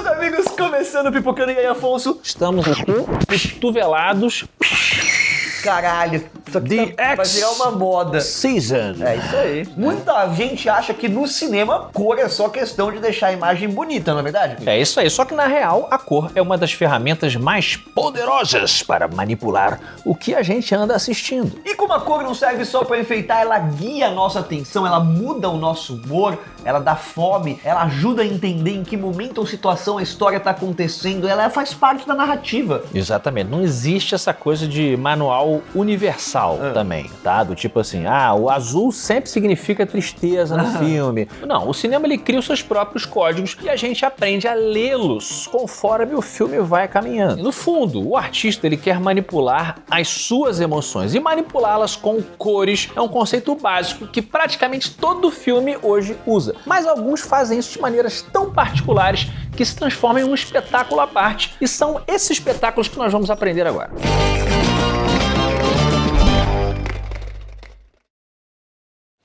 meus amigos, começando o Pipocando e aí, Afonso. Estamos aqui, cotovelados. Caralho, isso aqui vai virar uma moda. Season. É isso aí. Muita gente acha que no cinema cor é só questão de deixar a imagem bonita, não é verdade? É isso aí, só que na real a cor é uma das ferramentas mais poderosas para manipular o que a gente anda assistindo. E como a cor não serve só para enfeitar, ela guia a nossa atenção, ela muda o nosso humor, ela dá fome, ela ajuda a entender em que momento ou situação a história está acontecendo, ela faz parte da narrativa. Exatamente, não existe essa coisa de manual universal também, tá? Do tipo assim, o azul sempre significa tristeza no filme. Não, o cinema ele cria os seus próprios códigos e a gente aprende a lê-los conforme o filme vai caminhando. No fundo, o artista ele quer manipular as suas emoções e manipulá-las com cores é um conceito básico que praticamente todo filme hoje usa. Mas alguns fazem isso de maneiras tão particulares que se transformam em um espetáculo à parte e são esses espetáculos que nós vamos aprender agora.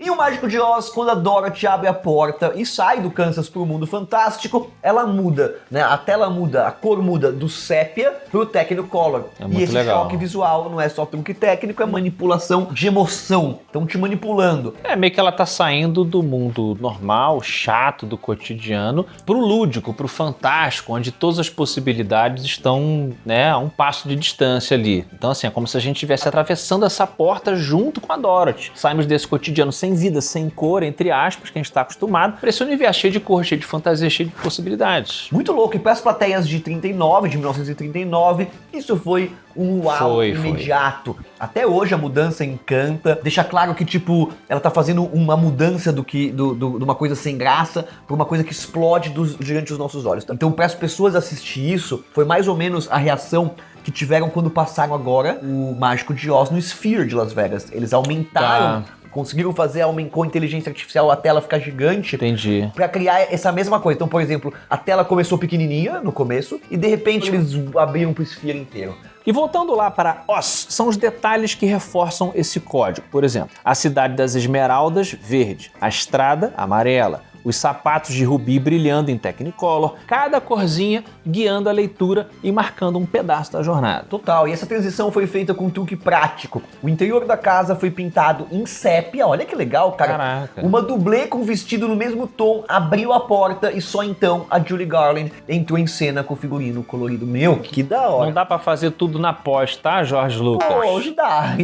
E o Mágico de Oz, quando a Dorothy abre a porta e sai do Kansas pro mundo fantástico, ela muda, né? A tela muda, a cor muda do sépia pro Technicolor. E esse choque visual não é só truque técnico, é manipulação de emoção. Estão te manipulando. É meio que ela tá saindo do mundo normal, chato, do cotidiano, pro lúdico, pro fantástico, onde todas as possibilidades estão, né, a um passo de distância ali. Então assim, é como se a gente estivesse atravessando essa porta junto com a Dorothy. Saímos desse cotidiano sem vida, sem cor, entre aspas, que a gente está acostumado, para esse universo cheio de cor, cheio de fantasia, cheio de possibilidades. Muito louco, e para as plateias de 1939, isso foi um uau imediato. Até hoje a mudança encanta, deixa claro que, tipo, ela tá fazendo uma mudança de uma coisa sem graça para uma coisa que explode diante dos nossos olhos. Então, para as pessoas assistir isso, foi mais ou menos a reação que tiveram quando passaram agora o Mágico de Oz no Sphere de Las Vegas. Eles aumentaram... Conseguiram fazer com inteligência artificial a tela ficar gigante. Entendi. Pra criar essa mesma coisa. Então, por exemplo, a tela começou pequenininha no começo e de repente eles abriram pro Sphere inteiro. E voltando lá para Oz, são os detalhes que reforçam esse código. Por exemplo, a cidade das Esmeraldas, verde. A estrada, amarela. Os sapatos de rubi brilhando em Technicolor, cada corzinha guiando a leitura e marcando um pedaço da jornada. Total, e essa transição foi feita com um truque prático. O interior da casa foi pintado em sépia, olha que legal, cara. Caraca. Uma dublê com vestido no mesmo tom abriu a porta e só então a Judy Garland entrou em cena com o figurino colorido. Meu, que da hora. Não dá pra fazer tudo na pós, tá, Jorge Lucas? Pô, hoje dá.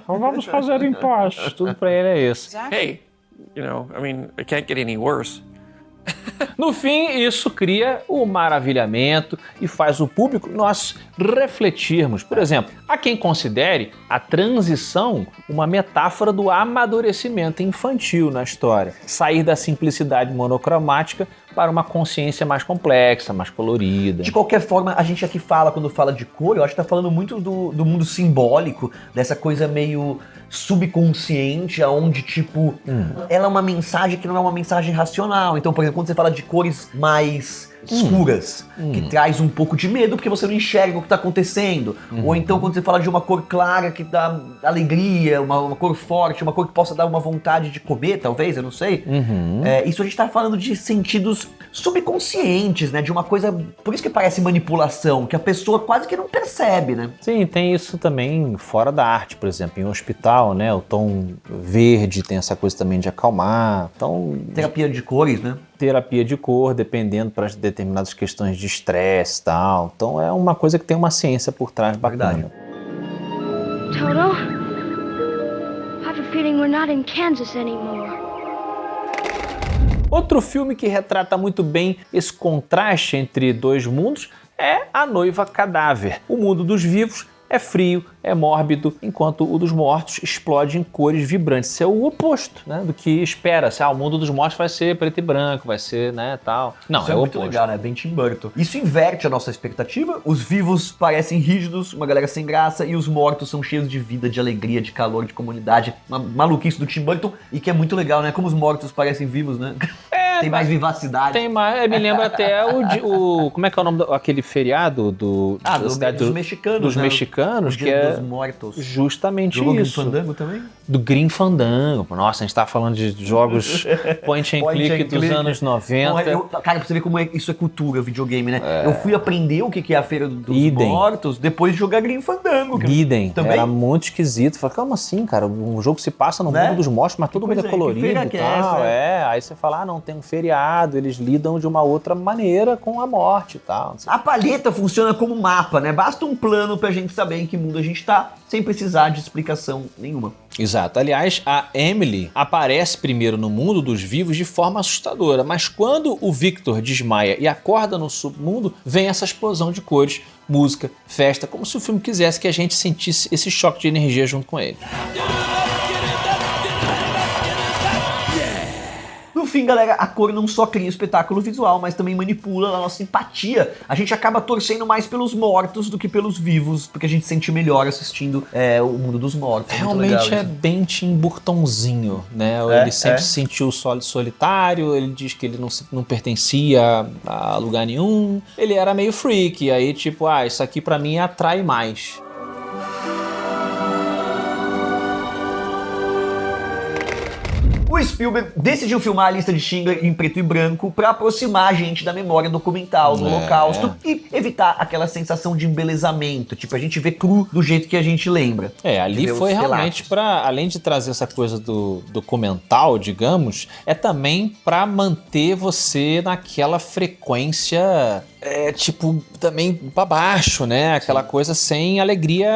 Vamos fazer em pós. Tudo pra ele é isso. Hey, you know, I mean, it can't get any worse. No fim, isso cria o maravilhamento e faz o público nós refletirmos. Por exemplo, há quem considere a transição uma metáfora do amadurecimento infantil na história. Sair da simplicidade monocromática para uma consciência mais complexa, mais colorida. De qualquer forma, a gente aqui fala, quando fala de cor, eu acho que tá falando muito do mundo simbólico, dessa coisa meio subconsciente, aonde, tipo, ela é uma mensagem que não é uma mensagem racional. Então, por exemplo, quando você fala de cores mais escuras, que traz um pouco de medo porque você não enxerga o que está acontecendo. Ou então quando você fala de uma cor clara que dá alegria, uma cor forte, uma cor que possa dar uma vontade de comer, talvez, eu não sei. Isso a gente está falando de sentidos subconscientes, né? De uma coisa, por isso que parece manipulação, que a pessoa quase que não percebe, né? Sim, tem isso também fora da arte, por exemplo, em um hospital, né? O tom verde tem essa coisa também de acalmar. Então, terapia de cores, né? Terapia de cor, dependendo para determinadas questões de estresse e tal. Então é uma coisa que tem uma ciência por trás bacana. Toto, I have a feeling we're not in Kansas anymore. Outro filme que retrata muito bem esse contraste entre dois mundos é A Noiva Cadáver. O mundo dos vivos é frio, é mórbido, enquanto o dos mortos explode em cores vibrantes. Isso é o oposto, né, do que espera-se. O mundo dos mortos vai ser preto e branco, vai ser, né, tal. Não, isso é o muito oposto. Legal, né? Bem Tim Burton. Isso inverte a nossa expectativa. Os vivos parecem rígidos, uma galera sem graça, e os mortos são cheios de vida, de alegria, de calor, de comunidade. Uma maluquice do Tim Burton, e que é muito legal, né? Como os mortos parecem vivos, né? Tem mais vivacidade. Tem mais, me lembra até como é que é o nome aquele feriado da cidade dos mexicanos. Dos né? mexicanos, O que Dia é dos Mortos. justamente Jogou isso. Grim Fandango também? Do Grim Fandango. Nossa, a gente tá falando de jogos point and click dos anos 90. Cara, pra você ver como isso é cultura, videogame, né? Eu fui aprender o que é a Feira dos Idem. Mortos depois de jogar Grim Fandango. Idem. Também? Era muito esquisito. Falei, como assim, cara? Um jogo se passa no Né? mundo dos mortos, mas todo mundo é coisa, que colorido feira e que é tal. essa? Aí você fala, não, tem um feriado, eles lidam de uma outra maneira com a morte e tal. Não sei. A palheta funciona como mapa, né? Basta um plano pra gente saber em que mundo a gente tá, sem precisar de explicação nenhuma. Exato. Aliás, a Emily aparece primeiro no mundo dos vivos de forma assustadora, mas quando o Victor desmaia e acorda no submundo, vem essa explosão de cores, música, festa, como se o filme quisesse que a gente sentisse esse choque de energia junto com ele. No fim, galera, a cor não só cria espetáculo visual, mas também manipula a nossa empatia. A gente acaba torcendo mais pelos mortos do que pelos vivos, porque a gente sente melhor assistindo o mundo dos mortos. Realmente é bem Tim Burtonzinho, né? Ele sempre se sentiu solitário, ele diz que ele não pertencia a lugar nenhum. Ele era meio freak, aí tipo, isso aqui pra mim atrai mais. O Spielberg decidiu filmar a lista de Schindler em preto e branco para aproximar a gente da memória documental do Holocausto e evitar aquela sensação de embelezamento, tipo, a gente vê cru do jeito que a gente lembra. Ali foi realmente para, além de trazer essa coisa do documental, digamos, é também para manter você naquela frequência, tipo, também para baixo, né? Aquela coisa sem alegria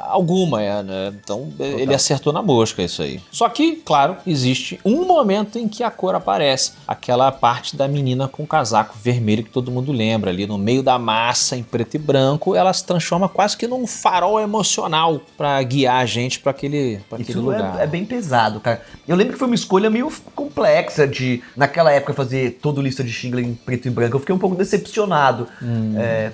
alguma, né? Então, ele acertou na mosca isso aí. Só que, claro, existe um momento em que a cor aparece, aquela parte da menina com o casaco vermelho que todo mundo lembra, ali no meio da massa em preto e branco, ela se transforma quase que num farol emocional para guiar a gente para aquele lugar. É bem pesado, cara. Eu lembro que foi uma escolha meio complexa de, naquela época, fazer toda a lista de Schindler em preto e branco. Eu fiquei um pouco decepcionado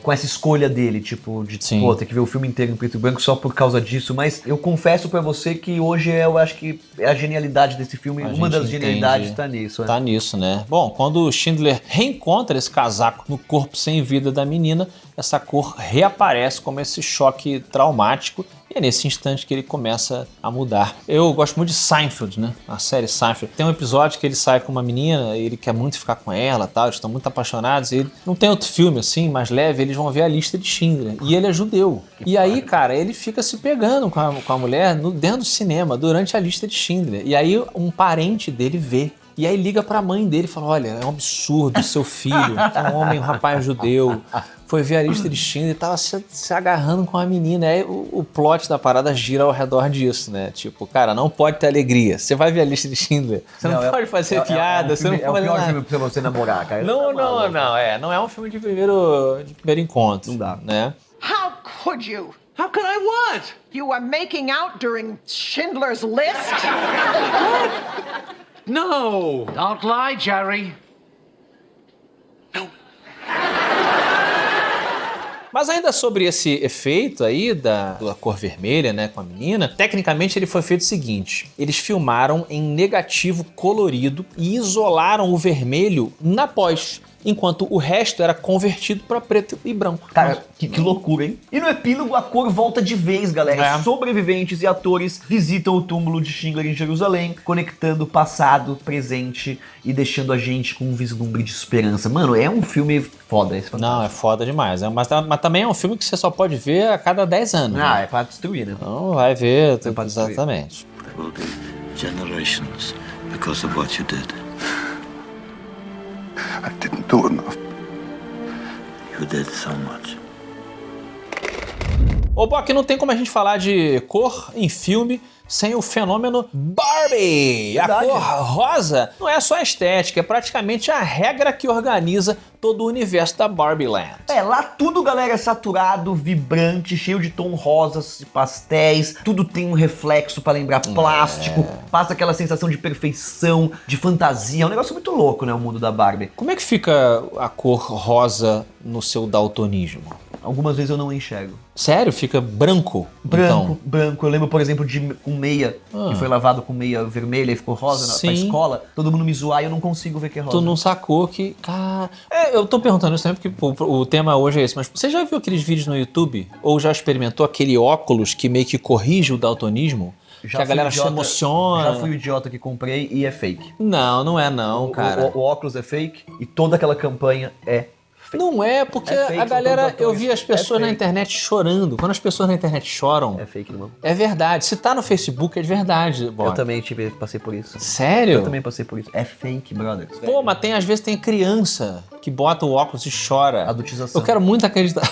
com essa escolha dele, tipo, de ter que ver o filme inteiro em preto e branco só por causa disso, mas eu confesso pra você que hoje eu acho que é a genialidade desse filme, uma das genialidades tá nisso. Tá nisso, né? Bom, quando o Schindler reencontra esse casaco no corpo sem vida da menina, essa cor reaparece como esse choque traumático e é nesse instante que ele começa a mudar. Eu gosto muito de Seinfeld, né? A série Seinfeld. Tem um episódio que ele sai com uma menina e ele quer muito ficar com ela, tal, eles estão muito apaixonados e ele não tem outro filme assim, mais leve, eles vão ver a lista de Schindler. E ele é judeu. E aí, cara, ele fica se pegando com a mulher dentro do cinema, durante a lista de Schindler. E aí um parente dele vê. E aí liga pra mãe dele e fala, olha, é um absurdo, seu filho, um rapaz judeu, foi ver a lista de Schindler e tava se agarrando com a menina. Aí o plot da parada gira ao redor disso, né? Tipo, cara, não pode ter alegria. Você vai ver a lista de Schindler, você não pode fazer piada, você não pode... É o pior filme pra você namorar, cara. Não é um filme de primeiro encontro. Não dá. Né? How could you? How could I what? You were making out during Schindler's List? No. Don't lie, Jerry. Mas ainda sobre esse efeito aí da cor vermelha, né, com a menina, tecnicamente ele foi feito o seguinte, eles filmaram em negativo colorido e isolaram o vermelho na pós, enquanto o resto era convertido para preto e branco. Cara, que loucura, hein? E no epílogo a cor volta de vez, galera. Sobreviventes e atores visitam o túmulo de Schindler em Jerusalém, conectando passado, presente e deixando a gente com um vislumbre de esperança. Mano, é um filme foda esse fantástico. Não, é foda demais. Mas também é um filme que você só pode ver a cada 10 anos. É pra destruir, né? Então vai ver, pra destruir. exatamente. There will be generations because of what you did. I didn't do enough. You did so much. Ô, Bock, não tem como a gente falar de cor em filme sem o fenômeno Barbie. Verdade. A cor rosa não é só estética, é praticamente a regra que organiza todo o universo da Barbie Land. Lá tudo, galera, é saturado, vibrante, cheio de tom rosas, pastéis, tudo tem um reflexo pra lembrar plástico, passa aquela sensação de perfeição, de fantasia, é um negócio muito louco, né, o mundo da Barbie. Como é que fica a cor rosa no seu daltonismo? Algumas vezes eu não enxergo. Sério? Fica branco? Branco, Então. branco. Eu lembro, por exemplo, de um meia, que foi lavado com meia vermelha e ficou rosa pra Sim. escola. Todo mundo me zoar e eu não consigo ver que é rosa. Tu não sacou que... Cara... eu tô perguntando isso também porque o tema hoje é esse, mas você já viu aqueles vídeos no YouTube? Ou já experimentou aquele óculos que meio que corrige o daltonismo? Que a galera se emociona. Já fui o idiota que comprei e é fake. Não é não, cara. O óculos é fake e toda aquela campanha é fake. Não é, porque É fake, a galera... são todos Eu vi as atores. pessoas É na fake. internet chorando. Quando as pessoas na internet choram, É fake, irmão. é verdade. Se tá no Facebook, é de verdade. Eu Bob. também passei por isso. Sério? Eu também passei por isso. É fake, brother. Pô, mas às vezes tem criança que bota o óculos e chora. Adultização. Eu quero muito acreditar.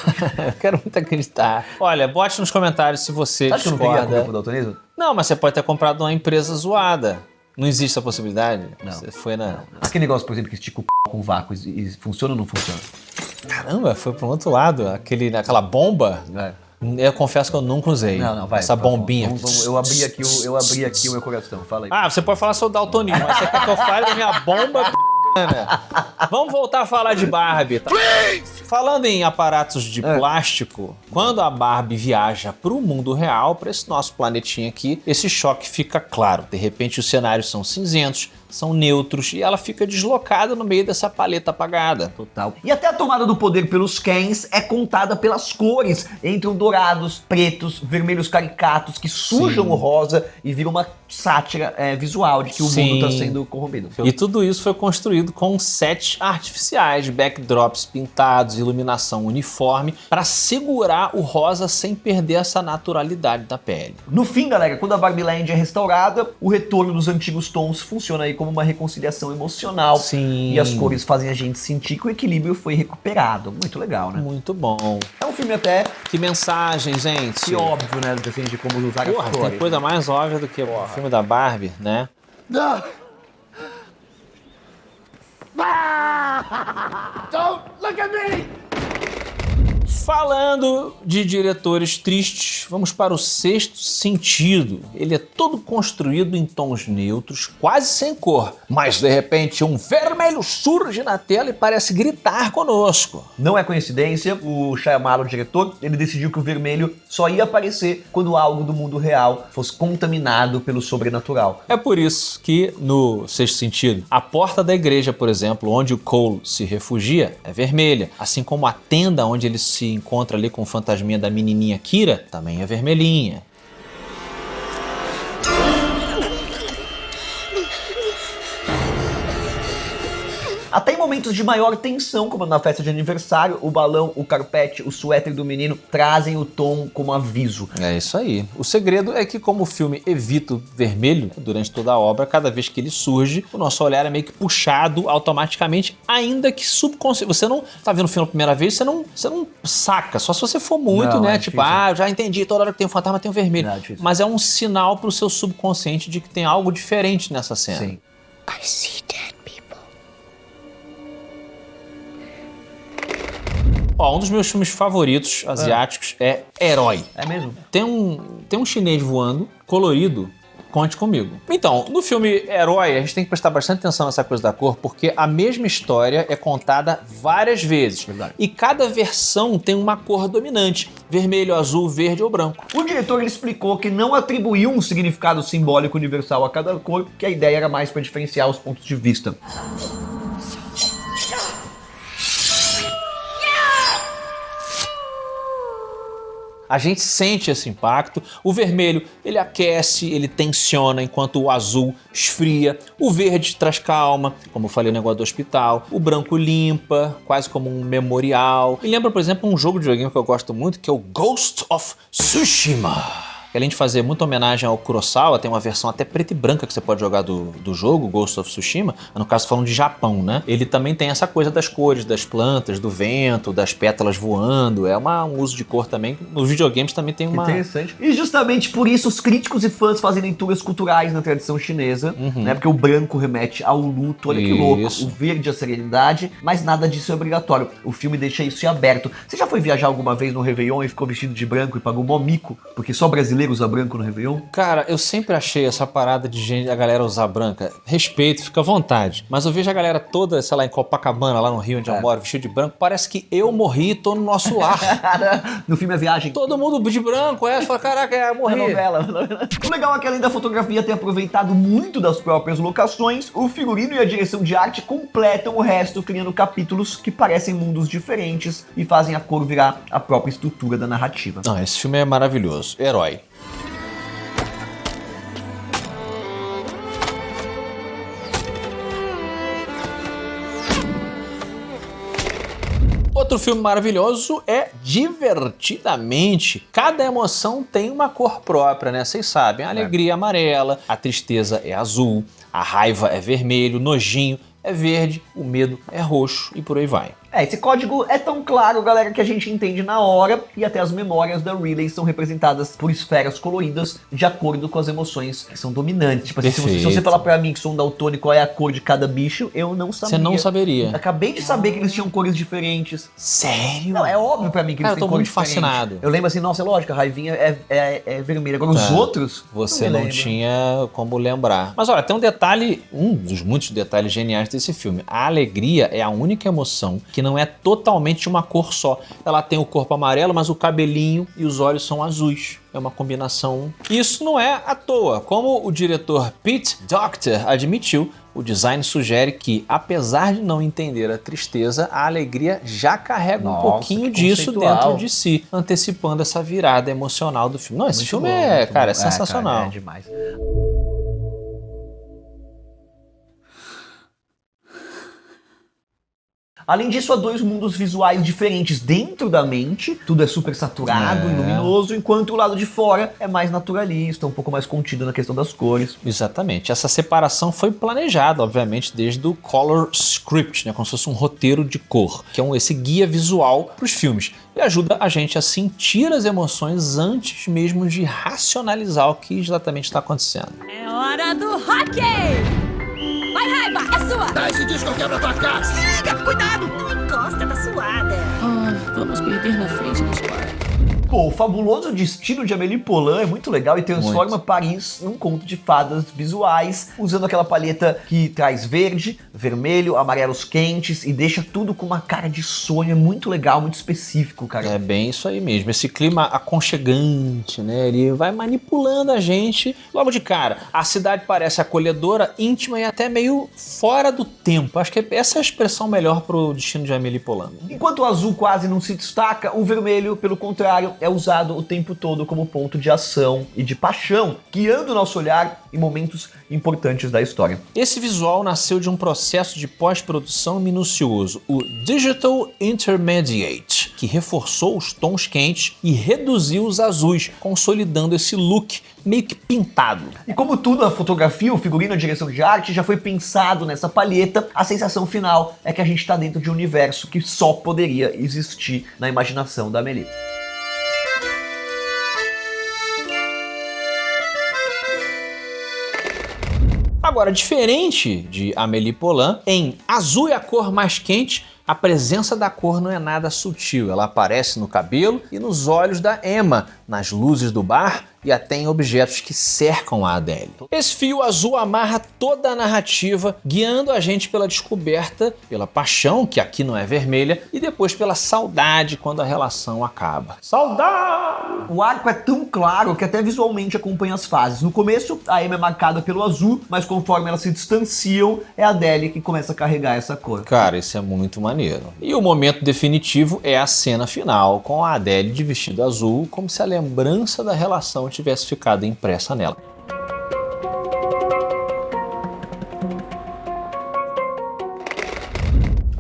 Eu quero muito acreditar. Olha, bote nos comentários se você Sabe que eu não peguei a discorda. culpa do daltonismo? Não, mas você pode ter comprado uma empresa zoada. Não existe essa possibilidade? Não. Você foi na... Aquele negócio, por exemplo, que estica o com vácuo e funciona ou não funciona? Caramba, foi pro outro lado. Aquela bomba. É. Eu confesso que eu nunca usei. Não, vai. Essa bombinha. Eu abri aqui o meu coração. Fala aí. Ah, você pode falar sobre daltonismo, mas você quer que eu fale da minha bomba? Vamos voltar a falar de Barbie, tá? Falando em aparatos de plástico, quando a Barbie viaja pro mundo real, para esse nosso planetinha aqui, esse choque fica claro. De repente os cenários são cinzentos, são neutros e ela fica deslocada no meio dessa paleta apagada. Total. E até a tomada do poder pelos Kens é contada pelas cores. Entram dourados, pretos, vermelhos caricatos que sujam Sim. o rosa e viram uma sátira visual de que o Sim. mundo está sendo corrompido. E tudo isso foi construído com sets artificiais, backdrops pintados, iluminação uniforme, para segurar o rosa sem perder essa naturalidade da pele. No fim, galera, quando a Barbie Land é restaurada, o retorno dos antigos tons funciona aí como uma reconciliação emocional. Sim. E as cores fazem a gente sentir que o equilíbrio foi recuperado. Muito legal, né? Muito bom. É um filme até Que mensagem, gente. que óbvio, né? Assim, de como usar Porra, as cores. tem coisa mais óbvia do que o filme da Barbie, né? Don't look at me! Falando de diretores tristes, vamos para o Sexto Sentido. Ele é todo construído em tons neutros, quase sem cor. Mas, de repente, um vermelho surge na tela e parece gritar conosco. Não é coincidência, o Shyamalan, o diretor, ele decidiu que o vermelho só ia aparecer quando algo do mundo real fosse contaminado pelo sobrenatural. É por isso que, no Sexto Sentido, a porta da igreja, por exemplo, onde o Cole se refugia, é vermelha. Assim como a tenda onde ele se encontra ali com o fantasminha da menininha Kira, também é vermelhinha. Até em momentos de maior tensão, como na festa de aniversário, o balão, o carpete, o suéter do menino trazem o tom como aviso. É isso aí. O segredo é que, como o filme evita o vermelho durante toda a obra, cada vez que ele surge, o nosso olhar é meio que puxado automaticamente, ainda que subconsciente. Você não tá vendo o filme a primeira vez, você não saca, só se você for muito, Não, né? é Tipo, difícil. eu já entendi, toda hora que tem um fantasma tem um vermelho. Não, é difícil. Mas é um sinal pro seu subconsciente de que tem algo diferente nessa cena. Sim. I see dead people. Ó, um dos meus filmes favoritos asiáticos é Herói. É mesmo? Tem um chinês voando, colorido, conte comigo. Então, no filme Herói, a gente tem que prestar bastante atenção nessa coisa da cor, porque a mesma história é contada várias vezes. Verdade. E cada versão tem uma cor dominante, vermelho, azul, verde ou branco. O diretor ele explicou que não atribuiu um significado simbólico universal a cada cor, que a ideia era mais para diferenciar os pontos de vista. A gente sente esse impacto. O vermelho, ele aquece, ele tensiona, enquanto o azul esfria. O verde traz calma, como eu falei, o negócio do hospital. O branco limpa, quase como um memorial. Me lembra, por exemplo, um jogo de videogame que eu gosto muito, que é o Ghost of Tsushima. Que além de fazer muita homenagem ao Kurosawa, tem uma versão até preta e branca que você pode jogar do jogo, Ghost of Tsushima, no caso falando de Japão, né? Ele também tem essa coisa das cores, das plantas, do vento, das pétalas voando, é um uso de cor também. Nos videogames também tem uma... Interessante. E justamente por isso os críticos e fãs fazem leituras culturais na tradição chinesa, né? Porque o branco remete ao luto, olha que louco. Isso. O verde à serenidade, mas nada disso é obrigatório. O filme deixa isso em aberto. Você já foi viajar alguma vez no Réveillon e ficou vestido de branco e pagou mó mico? Porque só brasileiro brasileiro usar branco no Réveillon? Cara, eu sempre achei essa parada de gente, a galera usar branca. Respeito, fica à vontade. Mas eu vejo a galera toda, sei lá, em Copacabana, lá no Rio onde eu moro, vestido de branco. Parece que eu morri e tô no nosso lar. No filme A Viagem. Todo mundo de branco, você fala, caraca, eu morri. Novela. O legal é que além da fotografia ter aproveitado muito das próprias locações, o figurino e a direção de arte completam o resto, criando capítulos que parecem mundos diferentes e fazem a cor virar a própria estrutura da narrativa. Não, esse filme é maravilhoso. Herói. Outro filme maravilhoso é Divertidamente. Cada emoção tem uma cor própria, né? Vocês sabem, a alegria é amarela, a tristeza é azul, a raiva é vermelho, o nojinho é verde, o medo é roxo e por aí vai. Esse código é tão claro, galera, que a gente entende na hora, e até as memórias da Riley são representadas por esferas coloridas de acordo com as emoções que são dominantes. Tipo assim, se você falar pra mim que sou um daltônico, qual é a cor de cada bicho, eu não sabia. Você não saberia. Acabei de saber que eles tinham cores diferentes. Sério? Não, é óbvio pra mim que eles têm cores diferentes. Eu tô muito fascinado. Eu lembro assim, nossa, é lógico, a raivinha é vermelha. Agora os outros... Você não tinha como lembrar. Mas olha, tem um detalhe, um dos muitos detalhes geniais desse filme. A alegria é a única emoção que não é totalmente uma cor só. Ela tem o corpo amarelo, mas o cabelinho e os olhos são azuis. É uma combinação. Isso não é à toa. Como o diretor Pete Docter admitiu, o design sugere que, apesar de não entender a tristeza, a alegria já carrega um pouquinho disso dentro de si, antecipando essa virada emocional do filme. Não, esse filme é sensacional. Cara, é demais. Além disso, há dois mundos visuais diferentes dentro da mente, tudo é super saturado e luminoso, enquanto o lado de fora é mais naturalista, um pouco mais contido na questão das cores. Exatamente. Essa separação foi planejada, obviamente, desde o Color Script, né, como se fosse um roteiro de cor, que é esse guia visual para os filmes, e ajuda a gente a sentir as emoções antes mesmo de racionalizar o que exatamente está acontecendo. É hora do hockey! Vai, Raiva, é sua! Dá esse disco, eu quebro a tua cara! Se liga, cuidado! Encosta da suada. Vamos perder na frente dos pais. Pô, o fabuloso destino de Amélie Poulain é muito legal e transforma Paris num conto de fadas visuais, usando aquela paleta que traz verde, vermelho, amarelos quentes e deixa tudo com uma cara de sonho. É muito legal, muito específico, cara. É bem isso aí mesmo, esse clima aconchegante, né? Ele vai manipulando a gente logo de cara. A cidade parece acolhedora, íntima e até meio fora do tempo. Acho que essa é a expressão melhor pro destino de Amélie Poulain. Enquanto o azul quase não se destaca, o vermelho, pelo contrário, é usado o tempo todo como ponto de ação e de paixão, guiando o nosso olhar em momentos importantes da história. Esse visual nasceu de um processo de pós-produção minucioso, o Digital Intermediate, que reforçou os tons quentes e reduziu os azuis, consolidando esse look meio que pintado. E como tudo, a fotografia, o figurino, a direção de arte já foi pensado nessa palheta, a sensação final é que a gente está dentro de um universo que só poderia existir na imaginação da Amélie. Agora, diferente de Amélie Poulain, em Azul é a cor mais quente, a presença da cor não é nada sutil. Ela aparece no cabelo e nos olhos da Emma, nas luzes do bar e até em objetos que cercam a Adele. Esse fio azul amarra toda a narrativa, guiando a gente pela descoberta, pela paixão, que aqui não é vermelha, e depois pela saudade quando a relação acaba. Saudade! O arco é tão claro que até visualmente acompanha as fases. No começo, a Emma é marcada pelo azul, mas conforme elas se distanciam, é a Adele que começa a carregar essa cor. Cara, isso é muito maneiro. E o momento definitivo é a cena final, com a Adele de vestido azul, como se a lembrança da relação tivesse ficado impressa nela.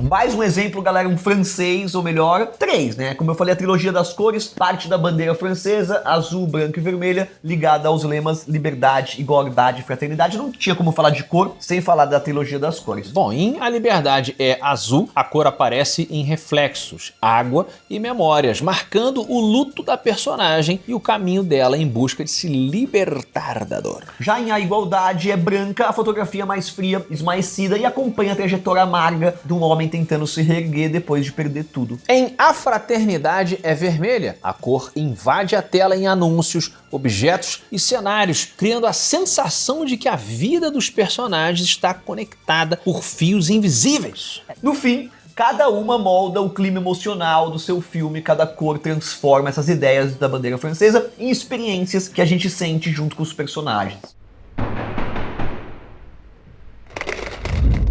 Mais um exemplo, galera, um francês, ou melhor, 3, né? Como eu falei, a trilogia das cores, parte da bandeira francesa, azul, branco e vermelha, ligada aos lemas liberdade, igualdade e fraternidade. Não tinha como falar de cor sem falar da trilogia das cores. Bom, em A Liberdade é azul, a cor aparece em reflexos, água e memórias, marcando o luto da personagem e o caminho dela em busca de se libertar da dor. Já em A Igualdade é branca, a fotografia mais fria, esmaecida e acompanha a trajetória amarga de um homem tentando tentando se reerguer depois de perder tudo. Em A Fraternidade é Vermelha, a cor invade a tela em anúncios, objetos e cenários, criando a sensação de que a vida dos personagens está conectada por fios invisíveis. No fim, cada uma molda o clima emocional do seu filme, cada cor transforma essas ideias da bandeira francesa em experiências que a gente sente junto com os personagens.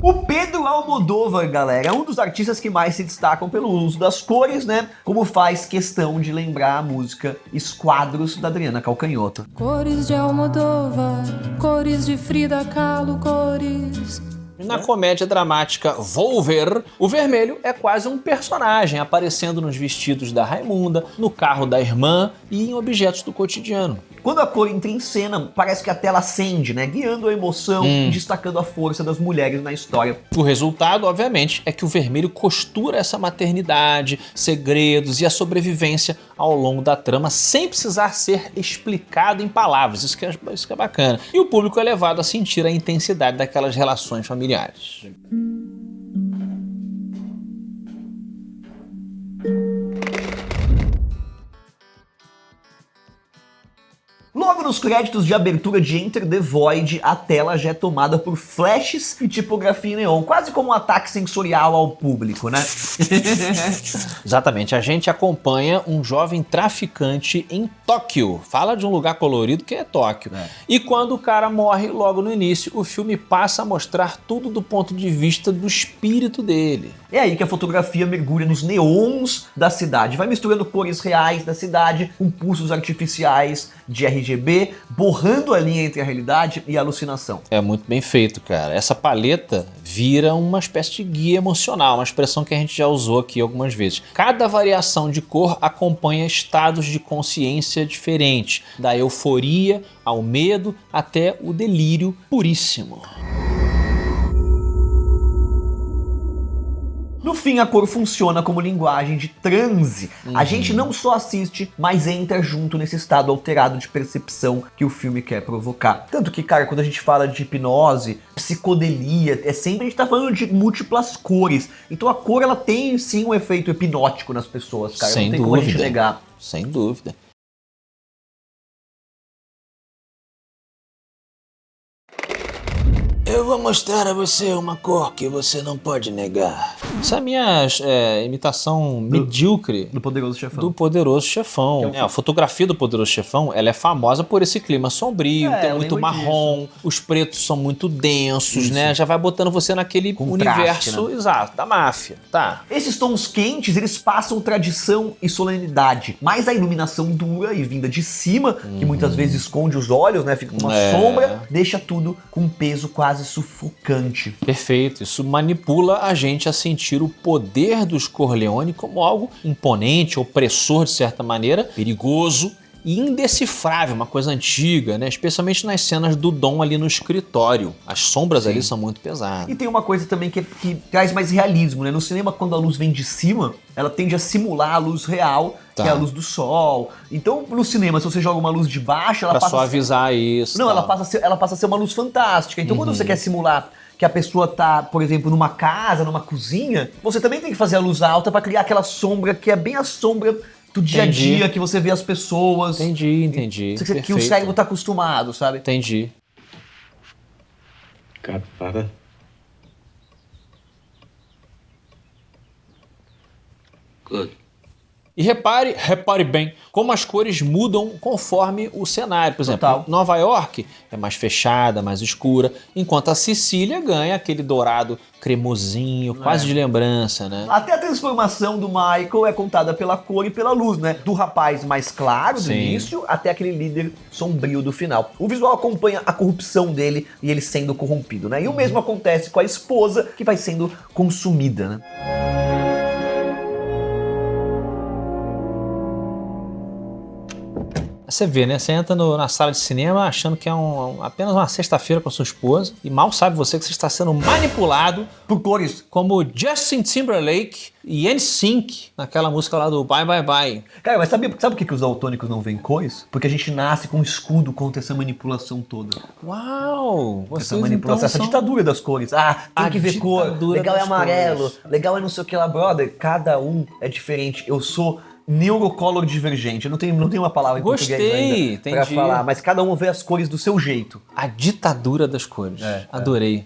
O Pedro Almodóvar, galera, é um dos artistas que mais se destacam pelo uso das cores, né? Como faz questão de lembrar a música Esquadros, da Adriana Calcanhoto. Cores de Almodóvar, cores de Frida Kahlo, cores... Na comédia dramática Volver, o vermelho é quase um personagem aparecendo nos vestidos da Raimunda, no carro da irmã e em objetos do cotidiano. Quando a cor entra em cena, parece que a tela acende, né? Guiando a emoção, destacando a força das mulheres na história. O resultado, obviamente, é que o vermelho costura essa maternidade, segredos e a sobrevivência ao longo da trama sem precisar ser explicado em palavras. Isso que é bacana. E o público é levado a sentir a intensidade daquelas relações familiares. Logo nos créditos de abertura de Enter the Void, a tela já é tomada por flashes e tipografia em neon, quase como um ataque sensorial ao público, né? Exatamente, a gente acompanha um jovem traficante em Tóquio. Fala de um lugar colorido que é Tóquio. E quando o cara morre logo no início, o filme passa a mostrar tudo do ponto de vista do espírito dele. É aí que a fotografia mergulha nos neons da cidade, vai misturando cores reais da cidade com pulsos artificiais de RGB, borrando a linha entre a realidade e a alucinação. É muito bem feito, cara. Essa paleta vira uma espécie de guia emocional, uma expressão que a gente já usou aqui algumas vezes. Cada variação de cor acompanha estados de consciência diferentes, da euforia ao medo até o delírio puríssimo. No fim, a cor funciona como linguagem de transe. A gente não só assiste, mas entra junto nesse estado alterado de percepção que o filme quer provocar. Tanto que, cara, quando a gente fala de hipnose, psicodelia, sempre a gente tá falando de múltiplas cores. Então a cor, ela tem sim um efeito hipnótico nas pessoas, cara. Sem não tem como a gente dúvida. negar. Sem dúvida. Eu vou mostrar a você uma cor que você não pode negar. Essa é a minha imitação medíocre Do Poderoso Chefão. do Poderoso Chefão. A fotografia do Poderoso Chefão, ela é famosa por esse clima sombrio, tem eu muito lembro marrom, os pretos são muito densos, né? Já vai botando você naquele Contraste, universo, né? Exato, da máfia. Tá. Esses tons quentes, eles passam tradição e solenidade, mas a iluminação dura e vinda de cima, que muitas vezes esconde os olhos, né, fica com uma sombra, deixa tudo com um peso quase sufocante. Perfeito, isso manipula a gente a sentir o poder dos Corleone como algo imponente, opressor de certa maneira, perigoso e indecifrável, uma coisa antiga, né? Especialmente nas cenas do Dom ali no escritório. As sombras ali são muito pesadas. E tem uma coisa também que traz mais realismo, né? No cinema, quando a luz vem de cima, ela tende a simular a luz real, que é a luz do sol. Então, no cinema, se você joga uma luz de baixo, ela Pra passa suavizar isso. Não, tal. ela passa a ser uma luz fantástica. Então, quando você quer simular que a pessoa tá, por exemplo, numa casa, numa cozinha, você também tem que fazer a luz alta pra criar aquela sombra que é bem a sombra do dia a dia, que você vê as pessoas. Entendi. Que o Perfeito. cérebro tá acostumado, sabe? Entendi. Godfather. Good. E repare bem como as cores mudam conforme o cenário. Por exemplo, Total. Nova York é mais fechada, mais escura, enquanto a Sicília ganha aquele dourado cremosinho, quase de lembrança, né? Até a transformação do Michael é contada pela cor e pela luz, né? Do rapaz mais claro do Sim. início até aquele líder sombrio do final. O visual acompanha a corrupção dele e ele sendo corrompido, né? E o mesmo acontece com a esposa que vai sendo consumida, né? Você vê, né? Você entra na sala de cinema achando que é apenas uma sexta-feira com a sua esposa e mal sabe você que você está sendo manipulado Por cores. como Justin Timberlake e NSYNC naquela música lá do Bye Bye Bye. Cara, mas sabe por que os daltônicos não veem cores? Porque a gente nasce com um escudo contra essa manipulação toda. Uau! Essa Vocês manipulação, então essa são... ditadura das cores. Ah, tem A que ver cor. ditadura Legal é das amarelo. cores. Legal é não sei o que lá, brother. Cada um é diferente. Eu sou neurocolor divergente. Eu não tenho uma palavra em Gostei, português ainda pra entendi. falar, mas cada um vê as cores do seu jeito. A ditadura das cores. Adorei.